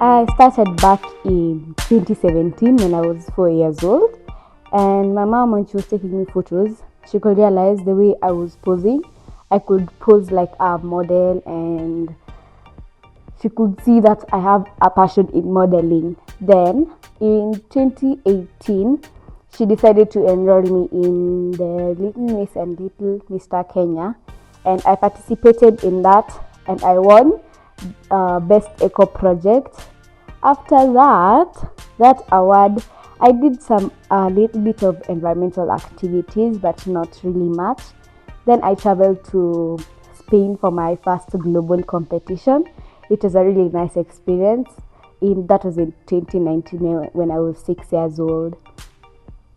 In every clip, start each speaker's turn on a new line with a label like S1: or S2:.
S1: I started back in 2017 when I was 4 years old, and my mom, when she was taking me photos, she could realize the way I was posing. I could pose like a model, and she could see that I have a passion in modeling. Then in 2018, she decided to enroll me in the Little Miss and Little Mr. Kenya, and I participated in that, and I won Best Eco Project. After that award, I did a little bit of environmental activities, but not really much. Then I traveled to Spain for my first global competition. It was a really nice experience. That was in 2019 when I was 6 years old.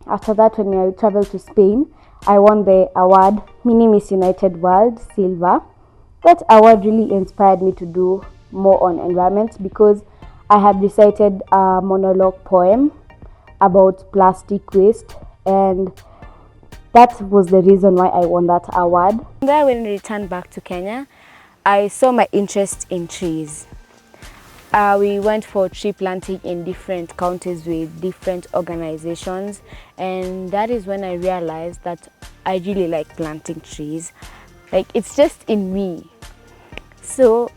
S1: After that, when I traveled to Spain, I won the award Mini Miss United World Silver. That award really inspired me to do more on environment because I had recited a monologue poem about plastic waste, and that was the reason why I won that award. Then when I returned back to Kenya, I saw my interest in trees. We went for tree planting in different counties with different organizations, and that is when I realized that I really like planting trees. Like, it's just in me. So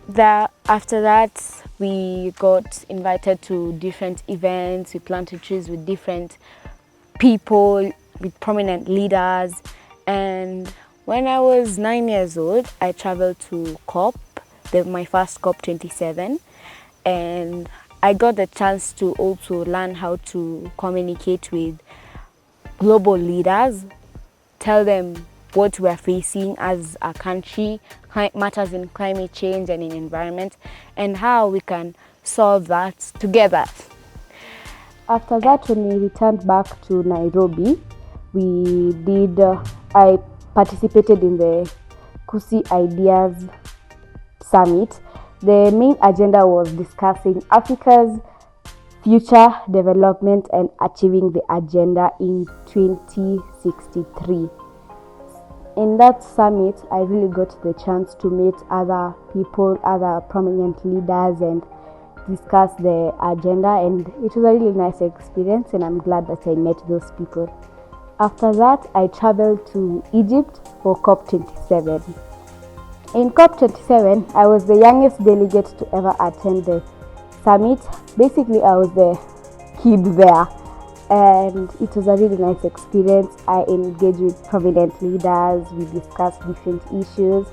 S1: after that, we got invited to different events. We planted trees with different people, with prominent leaders. And when I was 9 years old, I traveled to my first COP27. And I got the chance to also learn how to communicate with global leaders, tell them what we're facing as a country, matters in climate change and in environment, and how we can solve that together. After that, when we returned back to Nairobi, I participated in the Kusi Ideas Summit. The main agenda was discussing Africa's future development and achieving the agenda in 2063. In that summit, I really got the chance to meet other people, other prominent leaders, and discuss the agenda, and it was a really nice experience, and I'm glad that I met those people. After that, I traveled to Egypt for COP27. In COP27, I was the youngest delegate to ever attend the summit. Basically, I was the kid there, and it was a really nice experience. I engaged with prominent leaders, we discussed different issues,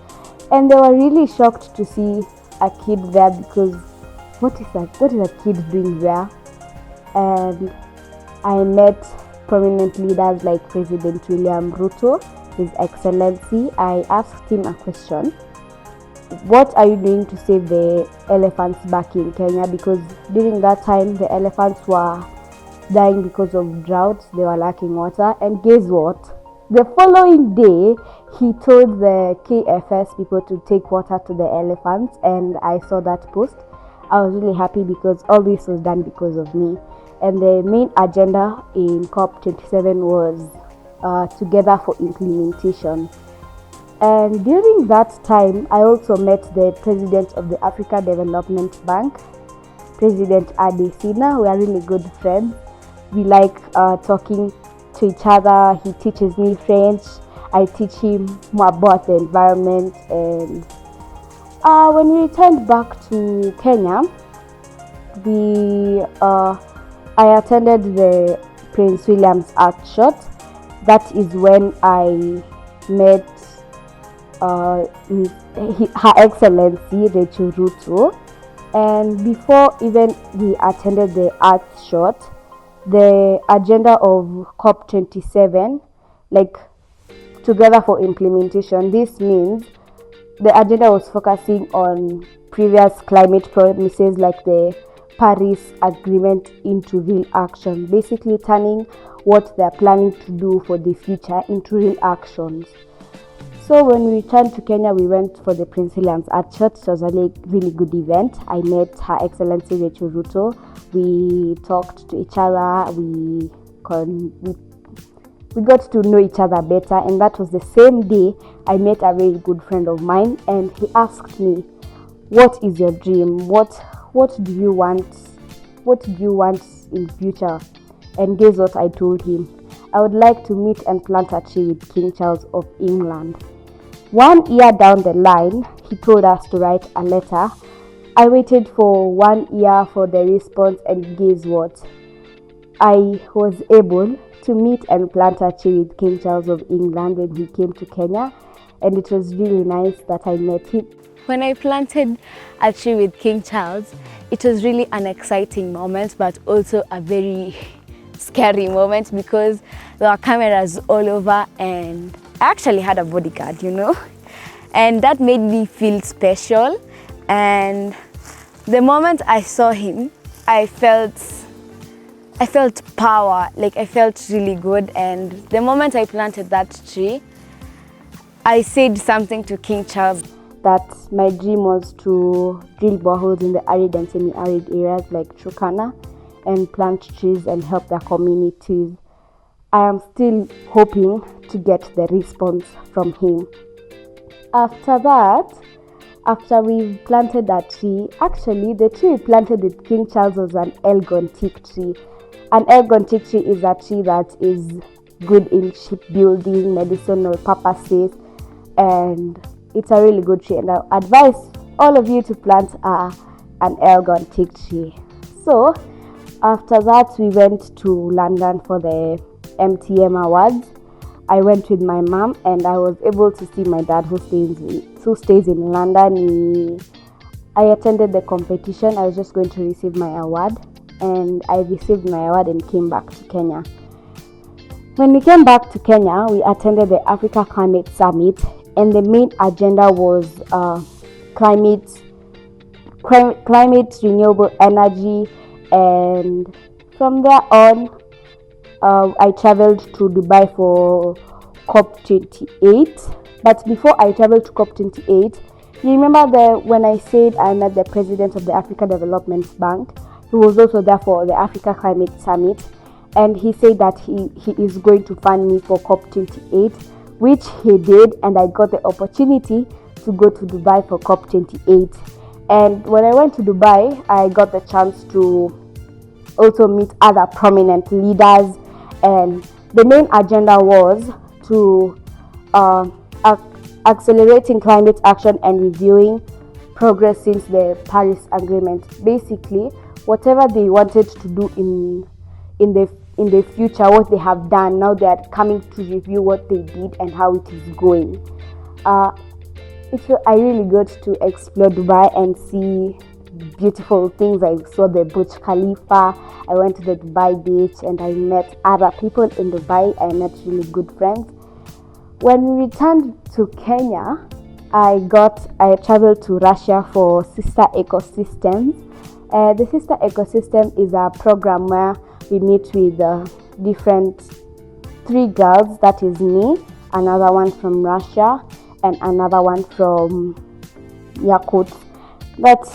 S1: and they were really shocked to see a kid there because what is a kid doing there? And I met prominent leaders like President William Ruto, His Excellency. I asked him a question. What are you doing to save the elephants back in Kenya? Because during that time, the elephants were dying because of drought. They were lacking water. And guess what? The following day, he told the KFS people to take water to the elephants, and I saw that post. I was really happy because all this was done because of me. And the main agenda in COP27 was Together for Implementation. And during that time, I also met the president of the Africa Development Bank, President Adesina. We are really good friends. We like talking to each other. He teaches me French. I teach him more about the environment. And when we returned back to Kenya, I attended the Prince William's Art Shot. That is when I met Her Excellency Rachel Ruto. And before even we attended the art shot, the agenda of COP27, like Together for Implementation, this means the agenda was focusing on previous climate promises like the Paris Agreement into real action, basically turning what they're planning to do for the future into real actions. So when we returned to Kenya, we went for the Prince William's Art Shot. It was a really good event. I met Her Excellency Rachel Ruto. We talked to each other. We got to know each other better. And that was the same day I met a very good friend of mine. And he asked me, what is your dream? What do you want what do you want in future? And guess what I told him? I would like to meet and plant a tree with King Charles of England. 1 year down the line, he told us to write a letter. I waited for 1 year for the response, and guess what? I was able to meet and plant a tree with King Charles of England when he came to Kenya, and it was really nice that I met him. When I planted a tree with King Charles, it was really an exciting moment, but also a very scary moment because there were cameras all over, and I actually had a bodyguard, and that made me feel special. And the moment I saw him, I felt power, like I felt really good. And the moment I planted that tree, I said something to King Charles that my dream was to drill boreholes in the arid and semi-arid areas like Turkana and plant trees and help their communities. I am still hoping to get the response from him. After that, after we planted that tree, actually the tree we planted with King Charles was an Elgon teak tree. An Elgon teak tree is a tree that is good in shipbuilding, medicinal purposes, and it's a really good tree. And I advise all of you to plant an Elgon teak tree. So after that, we went to London for the MTM Awards. I went with my mom, and I was able to see my dad who stays in London. I attended the competition. I was just going to receive my award, and I received my award and came back to Kenya. When we came back to Kenya, we attended the Africa Climate Summit, and the main agenda was climate, renewable energy. And from there on, I traveled to Dubai for COP28. But before I traveled to COP28, you remember when I said I met the president of the Africa Development Bank, who was also there for the Africa Climate Summit, and he said that he is going to fund me for COP28, which he did, and I got the opportunity to go to Dubai for COP28. And when I went to Dubai, I got the chance to also meet other prominent leaders, and the main agenda was to accelerating climate action and reviewing progress since the Paris Agreement. Basically, whatever they wanted to do in the future, what they have done, now they are coming to review what they did and how it is going. I really got to explore Dubai and see beautiful things. I saw the Burj Khalifa. I went to the Dubai beach, and I met other people in Dubai. I met really good friends. When we returned to Kenya, I traveled to Russia for Sister Ecosystems. The Sister Ecosystem is a program where we meet with different 3 girls, that is me, another one from Russia, and another one from Yakut. That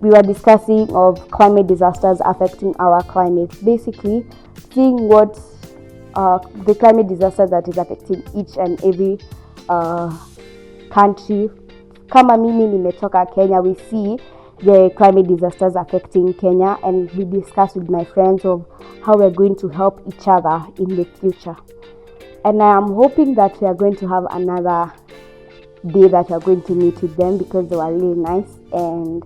S1: we were discussing of climate disasters affecting our climate. Basically, seeing what the climate disaster that is affecting each and every country. Kama mimi nimetoka Kenya, we see the climate disasters affecting Kenya, and we discuss with my friends of how we're going to help each other in the future. And I am hoping that we are going to have another day that we are going to meet with them, because they were really nice. And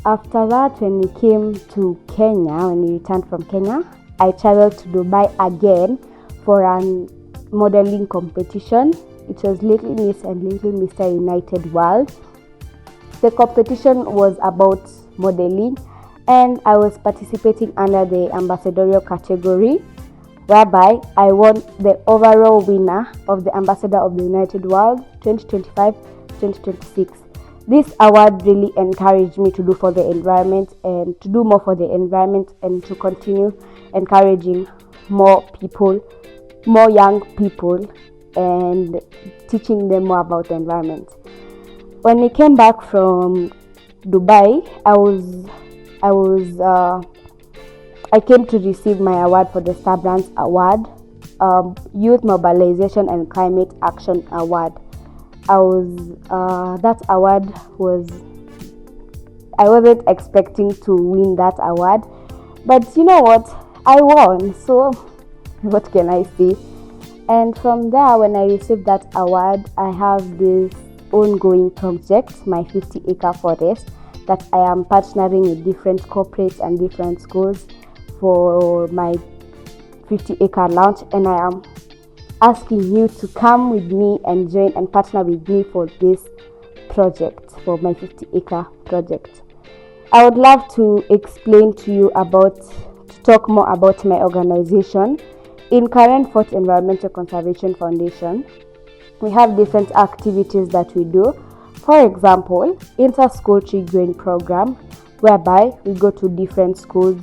S1: after that, when we came to Kenya, when we returned from Kenya, I traveled to Dubai again for a modeling competition. It was Little Miss and Little Mr. United World. The competition was about modeling, and I was participating under the ambassadorial category, whereby I won the overall winner of the Ambassador of the United World 2025-2026. This award really encouraged me to do for the environment and to do more for the environment, and to continue encouraging more people, more young people, and teaching them more about the environment. When we came back from Dubai, I came to receive my award for the Star Brands Award, Youth Mobilization and Climate Action Award. That award was I wasn't expecting to win that award, but you know what? I won. So what can I say? And from there, when I received that award, I have this ongoing project, my 50-acre forest, that I am partnering with different corporates and different schools for my 50-acre launch, and I am asking you to come with me and join and partner with me for this project, for my 50-acre project. I would love to explain to you to talk more about my organization. In Karen Fort Environmental Conservation Foundation, we have different activities that we do. For example, inter-school tree growing program, whereby we go to different schools,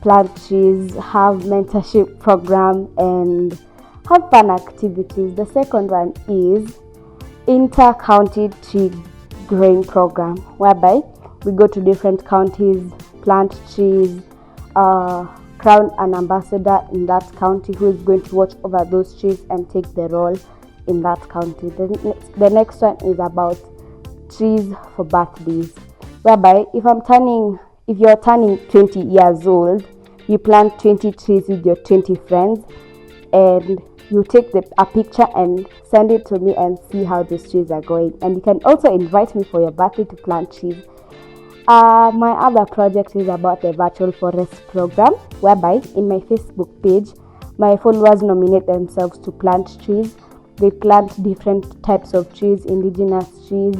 S1: plant trees, have mentorship program, and have fun activities. The second one is inter-county tree growing program, whereby we go to different counties, plant trees, crown an ambassador in that county who is going to watch over those trees and take the role in that county. The next one is about trees for birthdays, whereby if you're turning 20 years old, you plant 20 trees with your 20 friends, and you take a picture and send it to me and see how these trees are going. And you can also invite me for your birthday to plant trees. My other project is about the virtual forest program, whereby in my Facebook page, my followers nominate themselves to plant trees. They plant different types of trees, indigenous trees,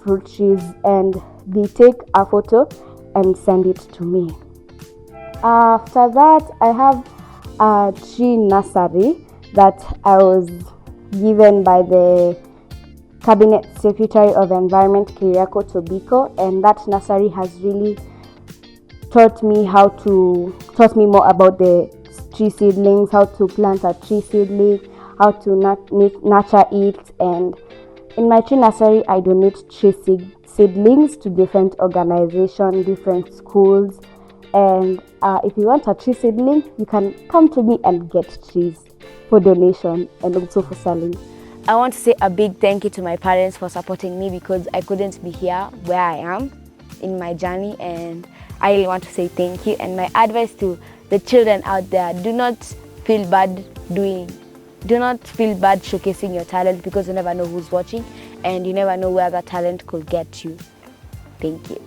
S1: fruit trees, and they take a photo and send it to me. After that, I have a tree nursery that I was given by the Cabinet Secretary of Environment, Kiriako Tobiko, and that nursery has really taught me more about the tree seedlings, how to plant a tree seedling, how to nurture it. And in my tree nursery, I donate tree seedlings to different organizations, different schools. And if you want a tree seedling, you can come to me and get trees for donation and also for selling. I want to say a big thank you to my parents for supporting me, because I couldn't be here where I am in my journey, and I really want to say thank you. And my advice to the children out there, do not feel bad showcasing your talent, because you never know who's watching and you never know where that talent could get you. Thank you.